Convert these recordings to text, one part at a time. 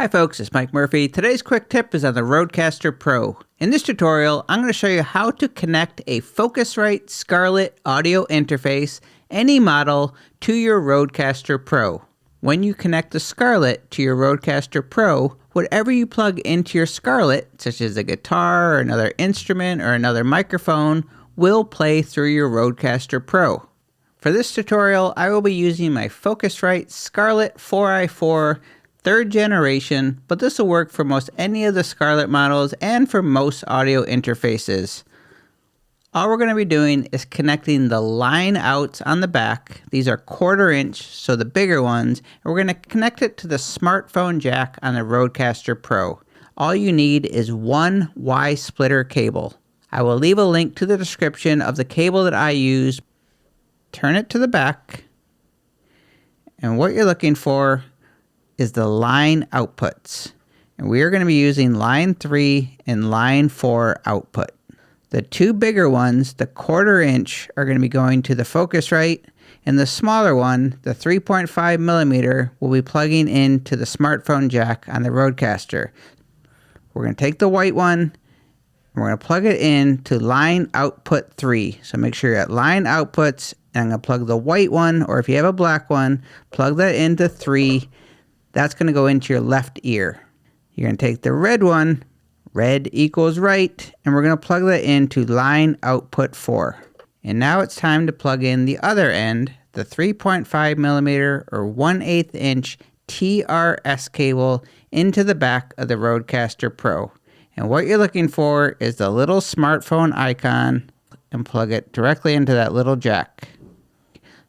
Hi folks, it's Mike Murphy. Today's quick tip is on the RodeCaster Pro. In this tutorial, I'm going to show you how to connect a Focusrite Scarlett audio interface, any model, to your RodeCaster Pro. When you connect the Scarlett to your RodeCaster Pro, whatever you plug into your Scarlett, such as a guitar or another instrument or another microphone, will play through your RodeCaster Pro. For this tutorial, I will be using my Focusrite Scarlett 4i4 third generation, but this will work for most any of the Scarlett models and for most audio interfaces. All we're going to be doing is connecting the line outs on the back. These are 1/4 inch, so the bigger ones, and we're going to connect it to the smartphone jack on the RodeCaster Pro. All you need is one Y splitter cable. I will leave a link to the description of the cable that I use. Turn it to the back, and what you're looking for is the line outputs. And we are going to be using line 3 and line 4 output. The two bigger ones, the 1/4 inch, are going to be going to the Focusrite, and the smaller one, the 3.5 millimeter, will be plugging into the smartphone jack on the RodeCaster. We're going to take the white one, and we're going to plug it in to line output 3. So make sure you're at line outputs, and I'm going to plug the white one, or if you have a black one, plug that into 3. That's going to go into your left ear. You're going to take the red one, red equals right, and we're going to plug that into line output 4. And now it's time to plug in the other end, the 3.5 millimeter or 1/8 inch TRS cable into the back of the RodeCaster Pro. And what you're looking for is the little smartphone icon, and plug it directly into that little jack.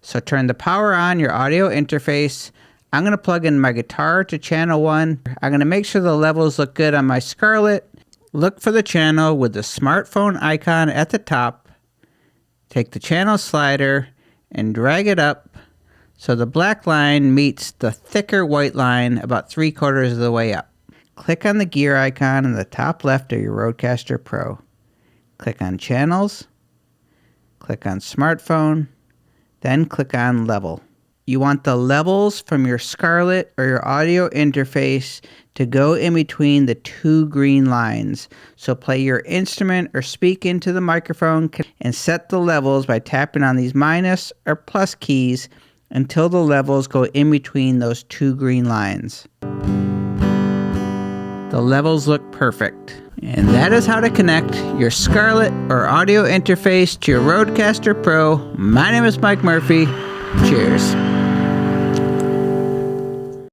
So turn the power on your audio interface. I'm going to plug in my guitar to channel 1. I'm going to make sure the levels look good on my Scarlett. Look for the channel with the smartphone icon at the top. Take the channel slider and drag it up so the black line meets the thicker white line about 3/4 of the way up. Click on the gear icon in the top left of your RodeCaster Pro. Click on Channels. Click on Smartphone. Then click on Level. You want the levels from your Scarlett or your audio interface to go in between the two green lines. So play your instrument or speak into the microphone and set the levels by tapping on these minus or plus keys until the levels go in between those two green lines. The levels look perfect. And that is how to connect your Scarlett or audio interface to your RodeCaster Pro. My name is Mike Murphy. Cheers.